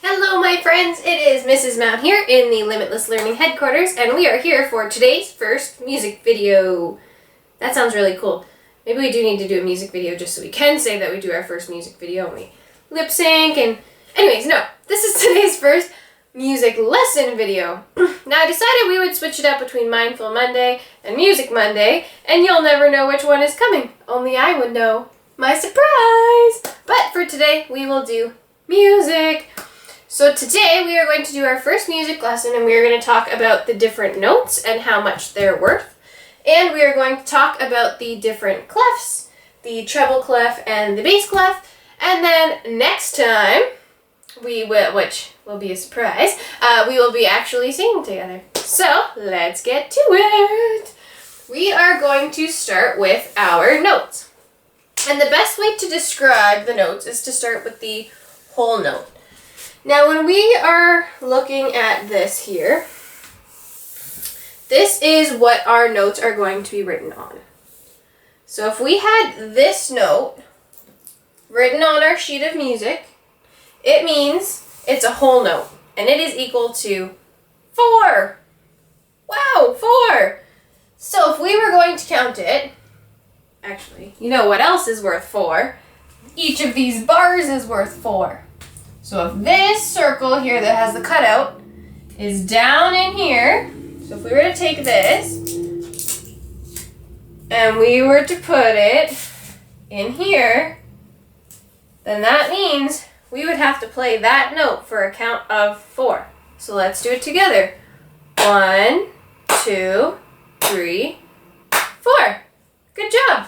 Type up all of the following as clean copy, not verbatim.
Hello my friends, it is Mrs. Mount here in the Limitless Learning Headquarters, and we are here for today's first music video. That sounds really cool. Maybe we do need to do a music video just so we can say that we do our first music video and we lip sync and... Anyways, no, this is today's first music lesson video. Now I decided we would switch it up between Mindful Monday and Music Monday, and you'll never know which one is coming. Only I would know. My surprise! But for today, we will do music. So today we are going to do our first music lesson, and we are going to talk about the different notes and how much they're worth. And we are going to talk about the different clefs, the treble clef and the bass clef. And then next time, we will, which will be a surprise, we will be actually singing together. So let's get to it. We are going to start with our notes. And the best way to describe the notes is to start with the whole note. Now, when we are looking at this here, this is what our notes are going to be written on. So if we had this note written on our sheet of music, it means it's a whole note, and it is equal to 4. Wow, 4! So if we were going to count it, actually, you know what else is worth 4? Each of these bars is worth 4. So if this circle here that has the cutout is down in here, so if we were to take this and we were to put it in here, then that means we would have to play that note for a count of 4. So let's do it together. 1, 2, 3, 4. Good job.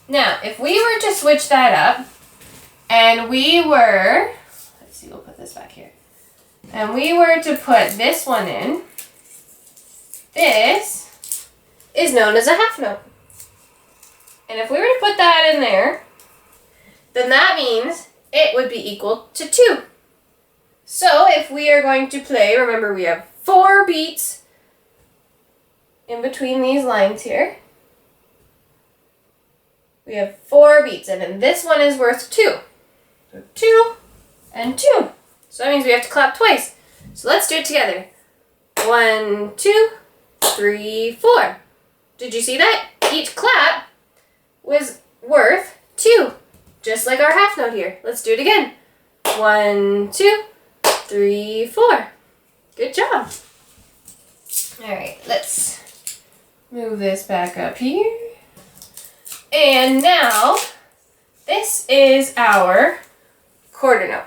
Now, if we were to switch that up, and we were, let's see, we'll put this back here. And we were to put this one in, this is known as a half note. And if we were to put that in there, then that means it would be equal to 2. So if we are going to play, remember we have 4 beats in between these lines here. We have 4 beats, and then this one is worth 2. So 2 and 2. So that means we have to clap twice. So let's do it together. 1, 2, 3, 4. Did you see that? Each clap was worth 2, just like our half note here. Let's do it again. 1, 2, 3, 4. Good job. All right, let's move this back up here. And now, this is our quarter note.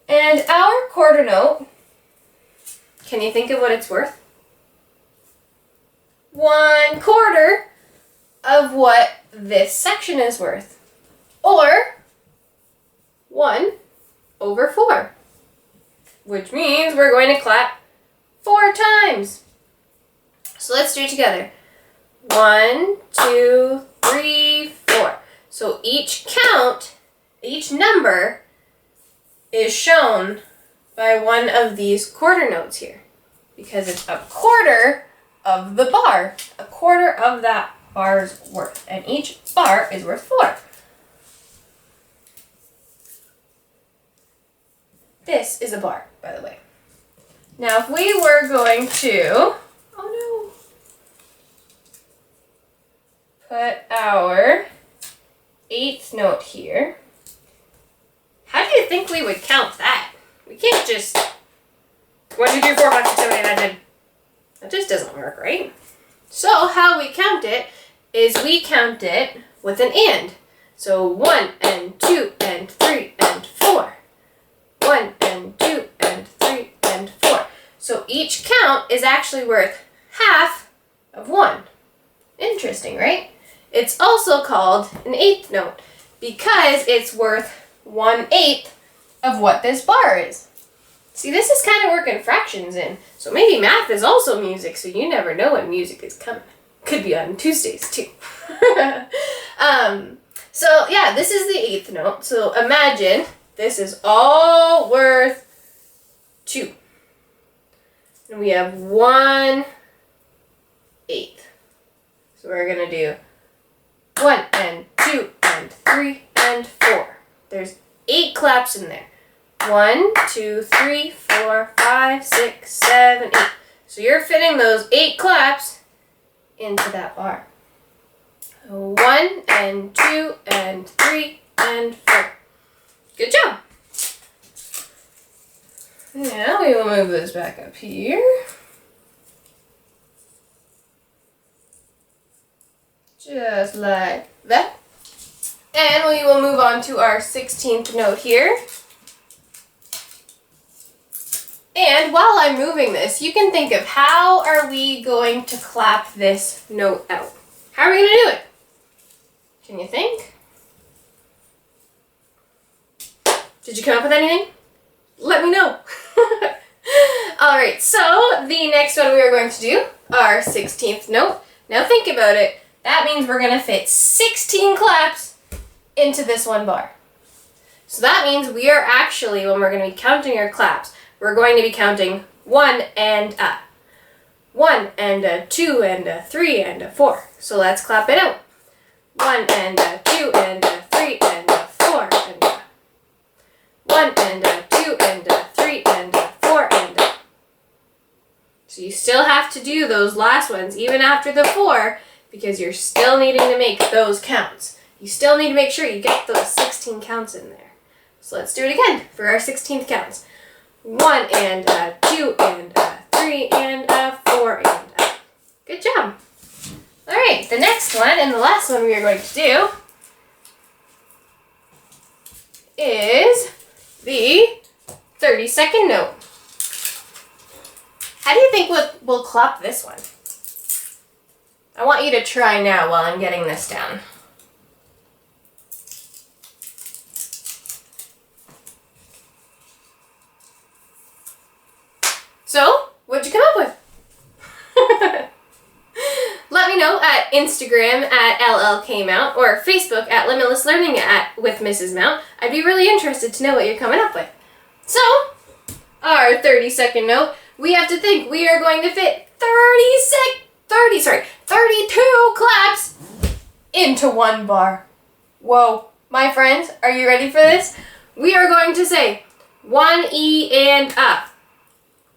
And our quarter note, can you think of what it's worth? 1/4 of what this section is worth. Or 1/4. Which means we're going to clap 4 times. So let's do it together. 1, 2, 3, 4. So each count, each number is shown by one of these quarter notes here, because it's 1/4 of the bar, 1/4 of that bar's worth, and each bar is worth 4. This is a bar, by the way. Now if we were going to, put our 8th note here. How do you think we would count that? We can't just 1, 2, 3, 4, 5, 6, 7, 8, 9, 10. That just doesn't work, right? So how we count it is we count it with an and. So 1 and 2 and 3 and 4. 1 and 2 and 3 and 4. So each count is actually worth half of 1. Interesting, right? It's also called an 8th note because it's worth 1/8 of what this bar is. See, this is kind of working fractions in. So maybe math is also music, so you never know when music is coming. Could be on Tuesdays too. So yeah, this is the 8th note. So imagine this is all worth 2. And we have 1/8. So we're going to do 1 and 2 and 3 and 4. There's 8 claps in there. 1, 2, 3, 4, 5, 6, 7, 8. So you're fitting those 8 claps into that bar. 1 and 2 and 3 and 4. Good job. Now we will move this back up here. Just like that. And we will move on to our 16th note here. And while I'm moving this, you can think of how are we going to clap this note out? How are we going to do it? Can you think? Did you come up with anything? Let me know. Alright, so the next one we are going to do, our 16th note. Now think about it. That means we're going to fit 16 claps into this one bar. So that means we are actually, when we're going to be counting our claps, we're going to be counting 1 and a. 1 and a, 2 and a, 3 and a, 4. So let's clap it out. 1 and a, 2 and a, 3 and a, 4 and a. 1 and a, 2 and a, 3 and a, 4 and a. So you still have to do those last ones even after the 4 because you're still needing to make those counts. You still need to make sure you get those 16 counts in there. So let's do it again for our 16th counts. 1 and a, 2 and a, 3 and a, 4 and a. Good job. Alright, the next one and the last one we are going to do is the 30-second note. How do you think we'll clap this one? I want you to try now while I'm getting this down. So, what'd you come up with? Let me know at Instagram at LLKMount or Facebook at Limitless Learning with Mrs. Mount. I'd be really interested to know what you're coming up with. So, our 30-second note, we have to think we are going to fit 32 claps into one bar. Whoa, my friends, are you ready for this? We are going to say 1 E and a.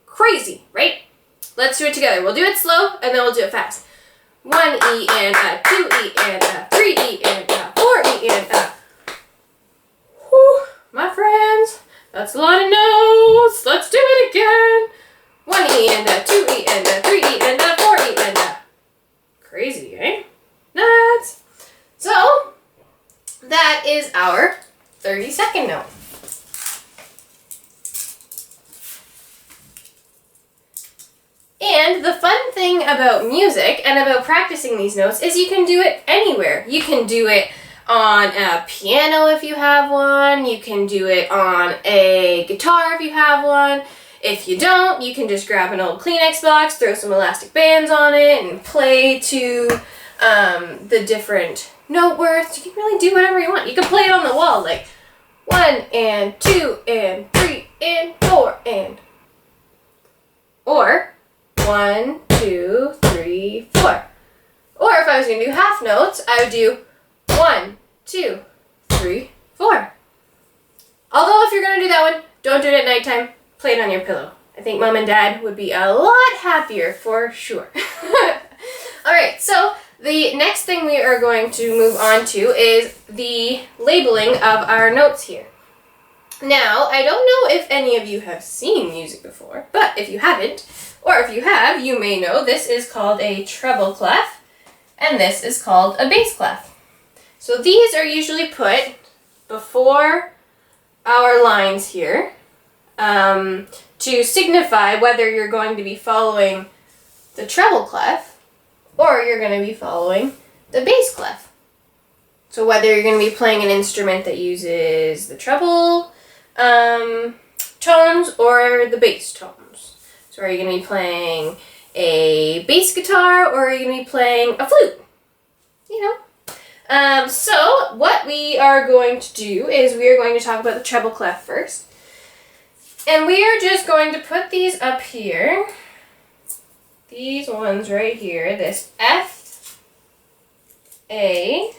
Crazy, right? Let's do it together. We'll do it slow and then we'll do it fast. 1 E and a, 2 E and a, 3 E and a, 4 E and a. Whew, my friends, that's a lot of notes. Let's do it again. 1 E and a, 2 E and a, 3 E and a, 4 E and a. Crazy, eh? Nuts. So, that is our 30-second note. And the fun thing about music and about practicing these notes is you can do it anywhere. You can do it on a piano if you have one. You can do it on a guitar if you have one. If you don't, you can just grab an old Kleenex box, throw some elastic bands on it, and play to the different note words. You can really do whatever you want. You can play it on the wall like 1 and 2 and 3 and 4 and. Or 1, 2, 3, 4. Or if I was going to do half notes, I would do 1, 2, 3, 4. Although if you're going to do that one, don't do it at nighttime. Play it on your pillow. I think Mom and Dad would be a lot happier for sure. Alright, so the next thing we are going to move on to is the labeling of our notes here. Now, I don't know if any of you have seen music before, but if you haven't, or if you have, you may know this is called a treble clef, and this is called a bass clef. So these are usually put before our lines here to signify whether you're going to be following the treble clef or you're going to be following the bass clef. So whether you're going to be playing an instrument that uses the treble tones or the bass tones. So are you going to be playing a bass guitar or are you going to be playing a flute? You know. So what we are going to do is we are going to talk about the treble clef first. And we are just going to put these up here. These ones right here. This F, A,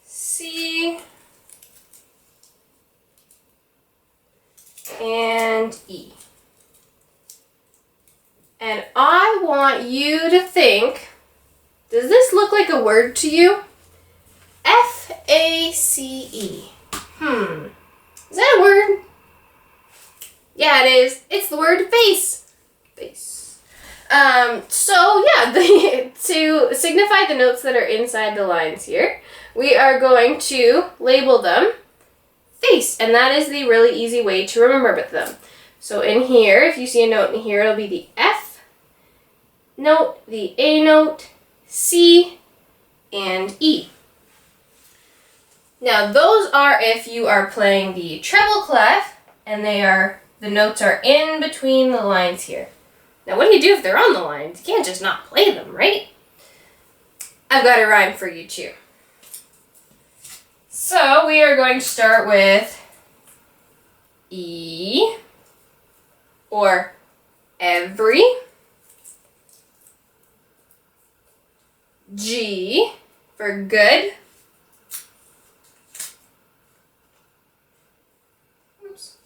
C, to think, does this look like a word to you? F-A-C-E. Is that a word? Yeah, it is. It's the word face. Face. So yeah, to signify the notes that are inside the lines here, we are going to label them face, and that is the really easy way to remember them. So in here, if you see a note in here, it'll be the F note, the A note, C, and E. Now those are if you are playing the treble clef, and the notes are in between the lines here. Now what do you do if they're on the lines? You can't just not play them, right? I've got a rhyme for you too. So we are going to start with E, or every, G for good, oops,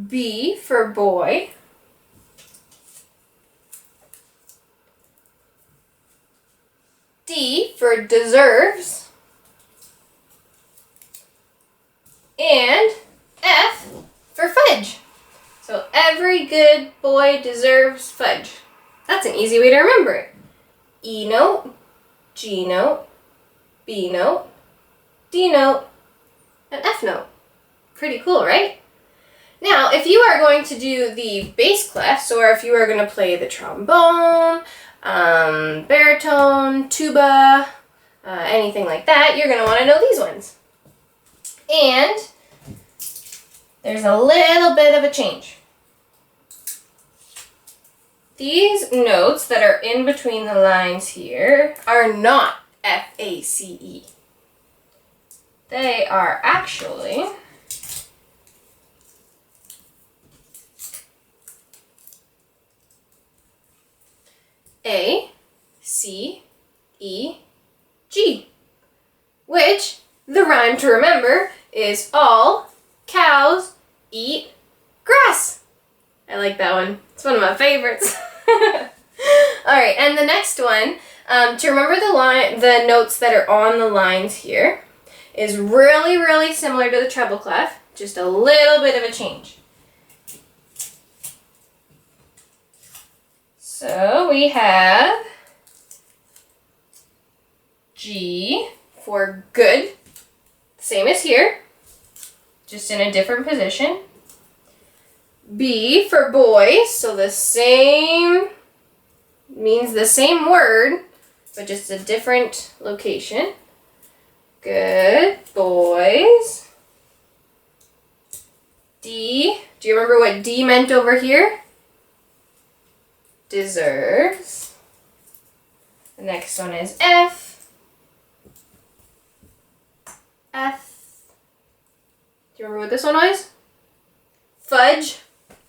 B for boy, D for deserves, and F for fudge. So every good boy deserves fudge. That's an easy way to remember it. E note, G note, B note, D note, and F note. Pretty cool, right? Now, if you are going to do the bass clefs, or if you are going to play the trombone, baritone, tuba, anything like that, you're going to want to know these ones. And there's a little bit of a change. These notes that are in between the lines here are not F-A-C-E. They are actually A, C, E, G, which the rhyme to remember is all cows eat grass. I like that one. It's one of my favorites. All right, and the next one, to remember the notes that are on the lines here, is really, really similar to the treble clef, just a little bit of a change. So we have G for good, same as here, just in a different position. B for boys, so the same, means the same word, but just a different location. Good boys. D, do you remember what D meant over here? Deserves. The next one is F. F. Do you remember what this one was? Fudge.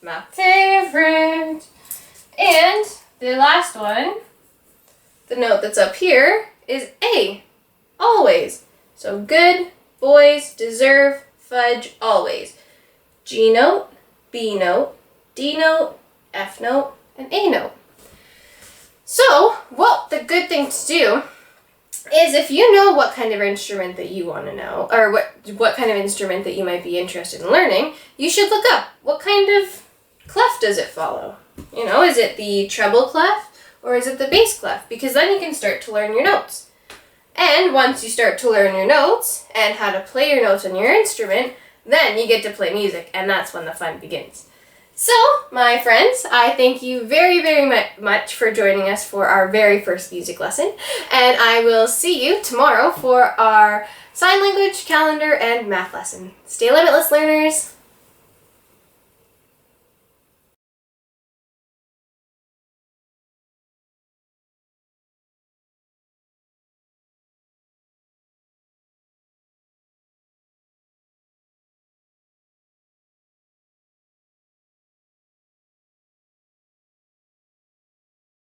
My favorite. And the last one, the note that's up here, is A. Always. So good boys deserve fudge always. G note, B note, D note, F note, and A note. So, well, the good thing to do is if you know what kind of instrument that you want to know, or what kind of instrument that you might be interested in learning, you should look up what kind of clef does it follow. You know, is it the treble clef or is it the bass clef? Because then you can start to learn your notes. And once you start to learn your notes and how to play your notes on your instrument, then you get to play music, and that's when the fun begins. So, my friends, I thank you very, very much for joining us for our very first music lesson, and I will see you tomorrow for our sign language, calendar, and math lesson. Stay limitless, learners!